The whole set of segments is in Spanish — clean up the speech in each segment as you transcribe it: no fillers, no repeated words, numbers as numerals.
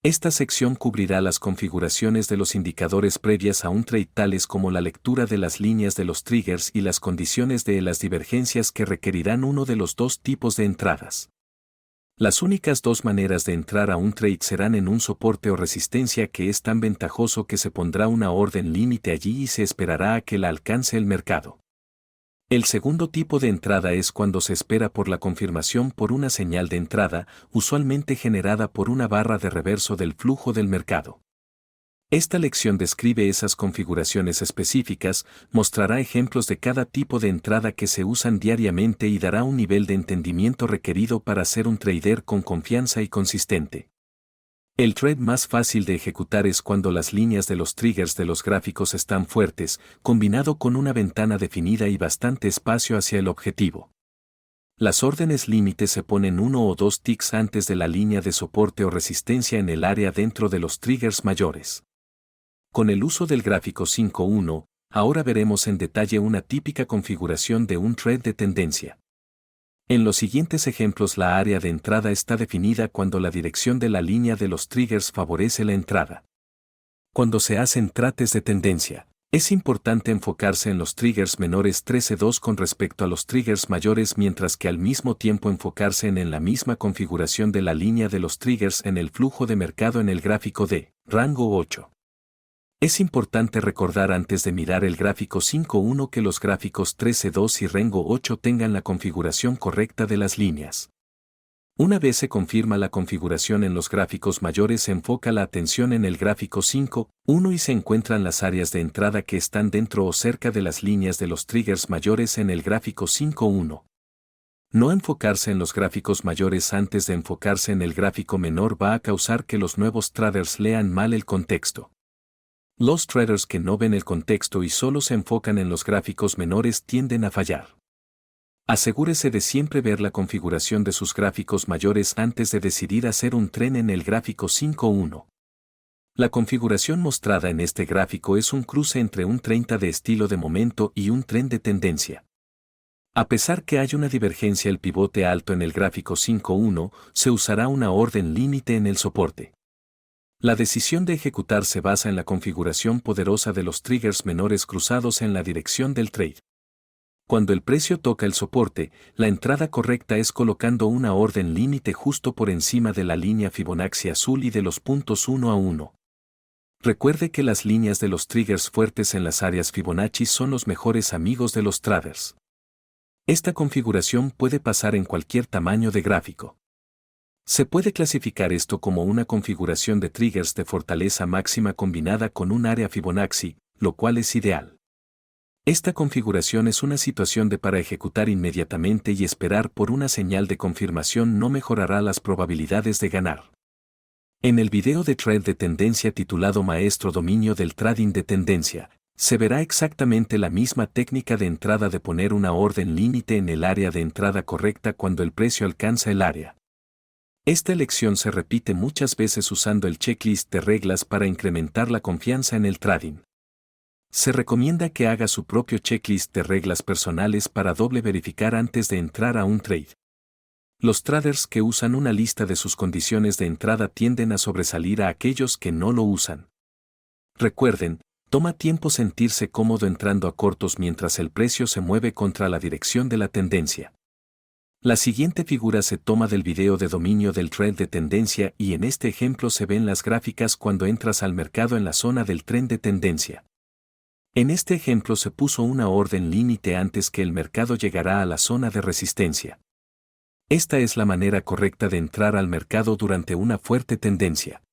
Esta sección cubrirá las configuraciones de los indicadores previas a un trade, tales como la lectura de las líneas de los triggers y las condiciones de las divergencias que requerirán uno de los dos tipos de entradas. Las únicas dos maneras de entrar a un trade serán en un soporte o resistencia que es tan ventajoso que se pondrá una orden límite allí y se esperará a que la alcance el mercado. El segundo tipo de entrada es cuando se espera por la confirmación por una señal de entrada, usualmente generada por una barra de reverso del flujo del mercado. Esta lección describe esas configuraciones específicas, mostrará ejemplos de cada tipo de entrada que se usan diariamente y dará un nivel de entendimiento requerido para ser un trader con confianza y consistente. El trade más fácil de ejecutar es cuando las líneas de los triggers de los gráficos están fuertes, combinado con una ventana definida y bastante espacio hacia el objetivo. Las órdenes límite se ponen 1 o 2 ticks antes de la línea de soporte o resistencia en el área dentro de los triggers mayores. Con el uso del gráfico 5.1, ahora veremos en detalle una típica configuración de un trade de tendencia. En los siguientes ejemplos la área de entrada está definida cuando la dirección de la línea de los triggers favorece la entrada. Cuando se hacen trades de tendencia, es importante enfocarse en los triggers menores 13.2 con respecto a los triggers mayores, mientras que al mismo tiempo enfocarse en la misma configuración de la línea de los triggers en el flujo de mercado en el gráfico de rango 8. Es importante recordar antes de mirar el gráfico 5.1 que los gráficos 13.2 y rango 8 tengan la configuración correcta de las líneas. Una vez se confirma la configuración en los gráficos mayores, se enfoca la atención en el gráfico 5.1 y se encuentran las áreas de entrada que están dentro o cerca de las líneas de los triggers mayores en el gráfico 5.1. No enfocarse en los gráficos mayores antes de enfocarse en el gráfico menor va a causar que los nuevos traders lean mal el contexto. Los traders que no ven el contexto y solo se enfocan en los gráficos menores tienden a fallar. Asegúrese de siempre ver la configuración de sus gráficos mayores antes de decidir hacer un trade en el gráfico 5.1. La configuración mostrada en este gráfico es un cruce entre un 30 de estilo de momento y un tren de tendencia. A pesar que hay una divergencia, el pivote alto en el gráfico 5.1, se usará una orden límite en el soporte. La decisión de ejecutar se basa en la configuración poderosa de los triggers menores cruzados en la dirección del trade. Cuando el precio toca el soporte, la entrada correcta es colocando una orden límite justo por encima de la línea Fibonacci azul y de los puntos 1 a 1. Recuerde que las líneas de los triggers fuertes en las áreas Fibonacci son los mejores amigos de los traders. Esta configuración puede pasar en cualquier tamaño de gráfico. Se puede clasificar esto como una configuración de triggers de fortaleza máxima combinada con un área Fibonacci, lo cual es ideal. Esta configuración es una situación para ejecutar inmediatamente y esperar por una señal de confirmación no mejorará las probabilidades de ganar. En el video de trade de tendencia titulado Maestro Dominio del Trading de Tendencia, se verá exactamente la misma técnica de entrada de poner una orden límite en el área de entrada correcta cuando el precio alcanza el área. Esta lección se repite muchas veces usando el checklist de reglas para incrementar la confianza en el trading. Se recomienda que haga su propio checklist de reglas personales para doble verificar antes de entrar a un trade. Los traders que usan una lista de sus condiciones de entrada tienden a sobresalir a aquellos que no lo usan. Recuerden, toma tiempo sentirse cómodo entrando a cortos mientras el precio se mueve contra la dirección de la tendencia. La siguiente figura se toma del video de dominio del trade de tendencia y en este ejemplo se ven las gráficas cuando entras al mercado en la zona del tren de tendencia. En este ejemplo se puso una orden límite antes que el mercado llegara a la zona de resistencia. Esta es la manera correcta de entrar al mercado durante una fuerte tendencia.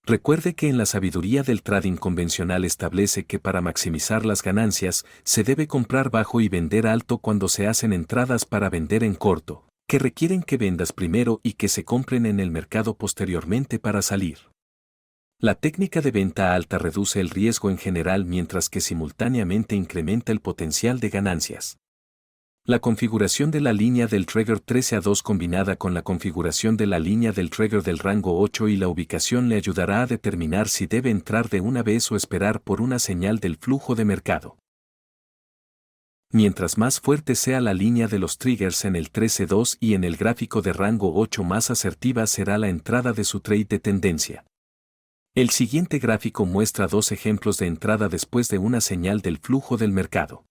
Recuerde que en la sabiduría del trading convencional establece que para maximizar las ganancias, se debe comprar bajo y vender alto cuando se hacen entradas para vender en corto, que requieren que vendas primero y que se compren en el mercado posteriormente para salir. La técnica de venta alta reduce el riesgo en general mientras que simultáneamente incrementa el potencial de ganancias. La configuración de la línea del trigger 13.2 combinada con la configuración de la línea del trigger del rango 8 y la ubicación le ayudará a determinar si debe entrar de una vez o esperar por una señal del flujo de mercado. Mientras más fuerte sea la línea de los triggers en el 13.2 y en el gráfico de rango 8, más asertiva será la entrada de su trade de tendencia. El siguiente gráfico muestra dos ejemplos de entrada después de una señal del flujo del mercado.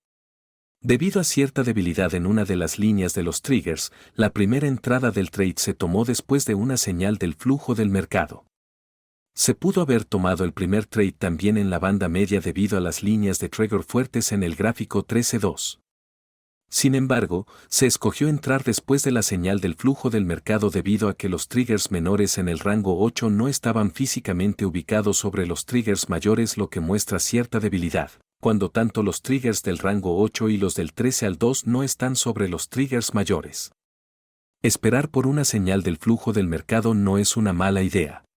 Debido a cierta debilidad en una de las líneas de los triggers, la primera entrada del trade se tomó después de una señal del flujo del mercado. Se pudo haber tomado el primer trade también en la banda media debido a las líneas de trigger fuertes en el gráfico 13.2. Sin embargo, se escogió entrar después de la señal del flujo del mercado debido a que los triggers menores en el rango 8 no estaban físicamente ubicados sobre los triggers mayores, lo que muestra cierta debilidad, cuando tanto los triggers del rango 8 y los del 13 al 2 no están sobre los triggers mayores. Esperar por una señal del flujo del mercado no es una mala idea.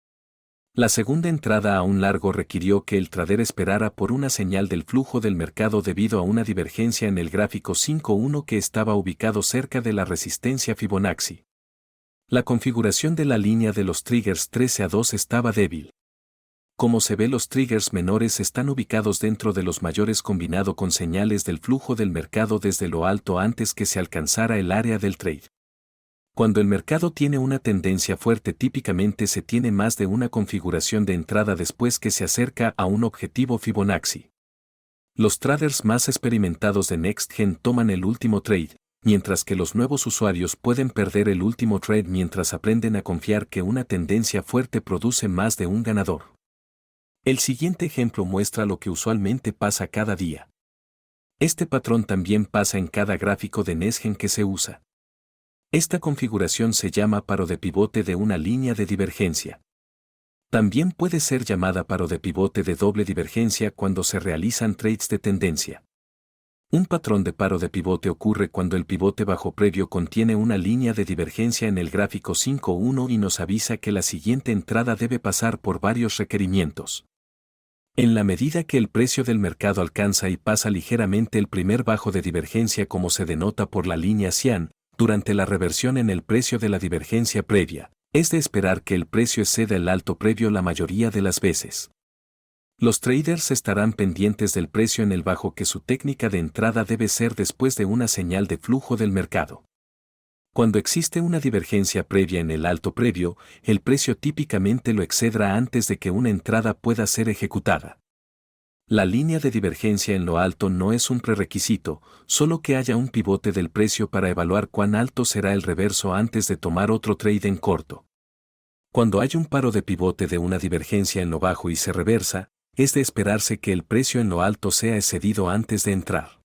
La segunda entrada a un largo requirió que el trader esperara por una señal del flujo del mercado debido a una divergencia en el gráfico 5.1 que estaba ubicado cerca de la resistencia Fibonacci. La configuración de la línea de los triggers 13 a 2 estaba débil. Como se ve, los triggers menores están ubicados dentro de los mayores combinado con señales del flujo del mercado desde lo alto antes que se alcanzara el área del trade. Cuando el mercado tiene una tendencia fuerte, típicamente se tiene más de una configuración de entrada después que se acerca a un objetivo Fibonacci. Los traders más experimentados de NextGen toman el último trade, mientras que los nuevos usuarios pueden perder el último trade mientras aprenden a confiar que una tendencia fuerte produce más de un ganador. El siguiente ejemplo muestra lo que usualmente pasa cada día. Este patrón también pasa en cada gráfico de NextGen que se usa. Esta configuración se llama paro de pivote de una línea de divergencia. También puede ser llamada paro de pivote de doble divergencia cuando se realizan trades de tendencia. Un patrón de paro de pivote ocurre cuando el pivote bajo previo contiene una línea de divergencia en el gráfico 5.1 y nos avisa que la siguiente entrada debe pasar por varios requerimientos. En la medida que el precio del mercado alcanza y pasa ligeramente el primer bajo de divergencia, como se denota por la línea cian, durante la reversión en el precio de la divergencia previa, es de esperar que el precio exceda el alto previo la mayoría de las veces. Los traders estarán pendientes del precio en el bajo, que su técnica de entrada debe ser después de una señal de flujo del mercado. Cuando existe una divergencia previa en el alto previo, el precio típicamente lo excederá antes de que una entrada pueda ser ejecutada. La línea de divergencia en lo alto no es un prerequisito, solo que haya un pivote del precio para evaluar cuán alto será el reverso antes de tomar otro trade en corto. Cuando hay un paro de pivote de una divergencia en lo bajo y se reversa, es de esperarse que el precio en lo alto sea excedido antes de entrar.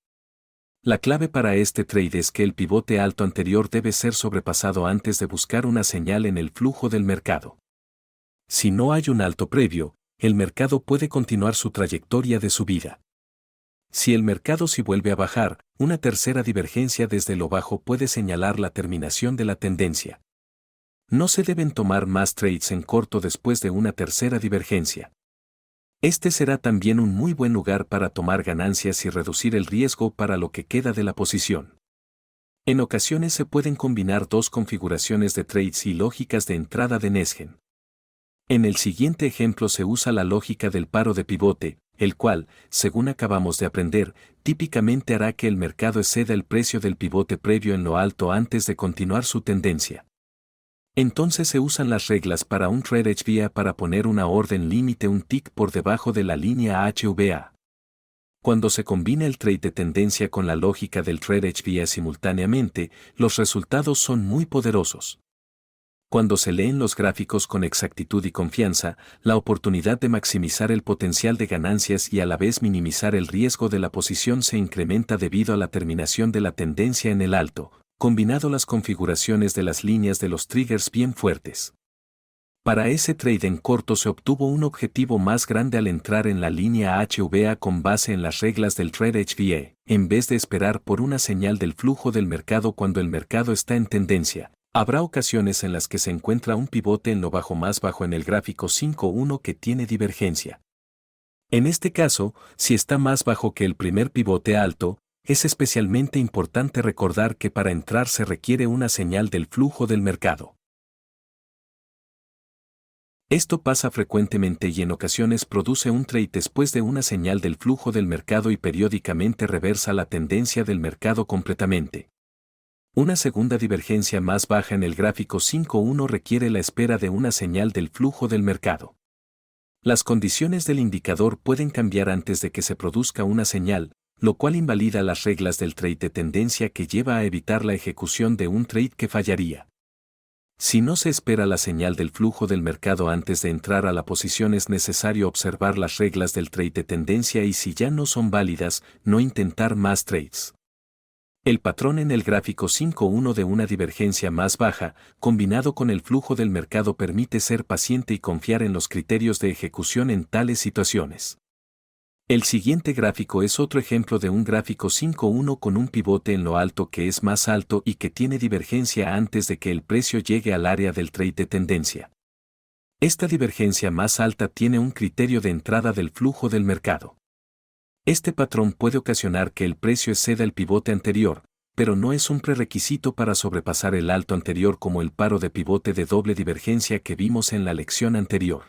La clave para este trade es que el pivote alto anterior debe ser sobrepasado antes de buscar una señal en el flujo del mercado. Si no hay un alto previo, el mercado puede continuar su trayectoria de subida. Si el mercado sí vuelve a bajar, una tercera divergencia desde lo bajo puede señalar la terminación de la tendencia. No se deben tomar más trades en corto después de una tercera divergencia. Este será también un muy buen lugar para tomar ganancias y reducir el riesgo para lo que queda de la posición. En ocasiones se pueden combinar dos configuraciones de trades y lógicas de entrada de NextGen. En el siguiente ejemplo se usa la lógica del paro de pivote, el cual, según acabamos de aprender, típicamente hará que el mercado exceda el precio del pivote previo en lo alto antes de continuar su tendencia. Entonces se usan las reglas para un trade HVA para poner una orden límite un tick por debajo de la línea HVA. Cuando se combina el trade de tendencia con la lógica del trade HVA simultáneamente, los resultados son muy poderosos. Cuando se leen los gráficos con exactitud y confianza, la oportunidad de maximizar el potencial de ganancias y a la vez minimizar el riesgo de la posición se incrementa debido a la terminación de la tendencia en el alto, combinado las configuraciones de las líneas de los triggers bien fuertes. Para ese trade en corto se obtuvo un objetivo más grande al entrar en la línea HVA con base en las reglas del trade HVA, en vez de esperar por una señal del flujo del mercado cuando el mercado está en tendencia. Habrá ocasiones en las que se encuentra un pivote en lo bajo más bajo en el gráfico 5.1 que tiene divergencia. En este caso, si está más bajo que el primer pivote alto, es especialmente importante recordar que para entrar se requiere una señal del flujo del mercado. Esto pasa frecuentemente y en ocasiones produce un trade después de una señal del flujo del mercado y periódicamente reversa la tendencia del mercado completamente. Una segunda divergencia más baja en el gráfico 5.1 requiere la espera de una señal del flujo del mercado. Las condiciones del indicador pueden cambiar antes de que se produzca una señal, lo cual invalida las reglas del trade de tendencia que lleva a evitar la ejecución de un trade que fallaría. Si no se espera la señal del flujo del mercado antes de entrar a la posición, es necesario observar las reglas del trade de tendencia y, si ya no son válidas, no intentar más trades. El patrón en el gráfico 5.1 de una divergencia más baja, combinado con el flujo del mercado, permite ser paciente y confiar en los criterios de ejecución en tales situaciones. El siguiente gráfico es otro ejemplo de un gráfico 5.1 con un pivote en lo alto que es más alto y que tiene divergencia antes de que el precio llegue al área del trade de tendencia. Esta divergencia más alta tiene un criterio de entrada del flujo del mercado. Este patrón puede ocasionar que el precio exceda el pivote anterior, pero no es un prerequisito para sobrepasar el alto anterior, como el paro de pivote de doble divergencia que vimos en la lección anterior.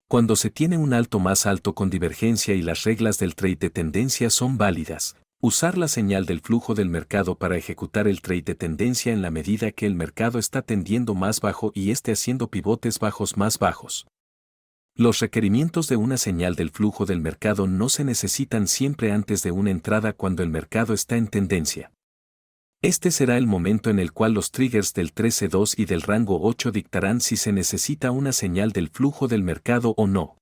Cuando se tiene un alto más alto con divergencia y las reglas del trade de tendencia son válidas, usar la señal del flujo del mercado para ejecutar el trade de tendencia en la medida que el mercado está tendiendo más bajo y esté haciendo pivotes bajos más bajos. Los requerimientos de una señal del flujo del mercado no se necesitan siempre antes de una entrada cuando el mercado está en tendencia. Este será el momento en el cual los triggers del 13.2 y del rango 8 dictarán si se necesita una señal del flujo del mercado o no.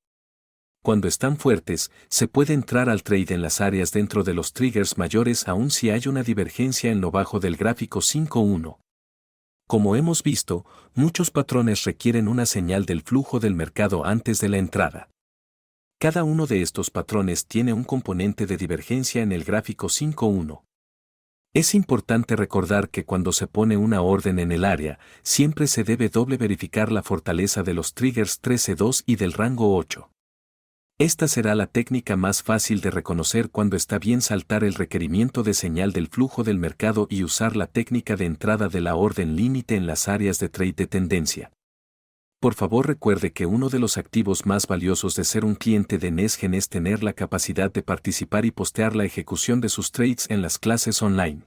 Cuando están fuertes, se puede entrar al trade en las áreas dentro de los triggers mayores aun si hay una divergencia en lo bajo del gráfico 5.1. Como hemos visto, muchos patrones requieren una señal del flujo del mercado antes de la entrada. Cada uno de estos patrones tiene un componente de divergencia en el gráfico 5.1. Es importante recordar que cuando se pone una orden en el área, siempre se debe doble verificar la fortaleza de los triggers 13.2 y del rango 8. Esta será la técnica más fácil de reconocer cuando está bien saltar el requerimiento de señal del flujo del mercado y usar la técnica de entrada de la orden límite en las áreas de trade de tendencia. Por favor, recuerde que uno de los activos más valiosos de ser un cliente de Nesgen es tener la capacidad de participar y postear la ejecución de sus trades en las clases online.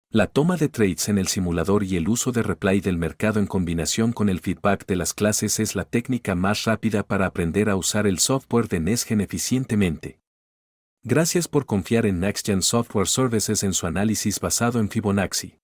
La toma de trades en el simulador y el uso de replay del mercado en combinación con el feedback de las clases es la técnica más rápida para aprender a usar el software de Nesgen eficientemente. Gracias por confiar en NextGen Software Services en su análisis basado en Fibonacci.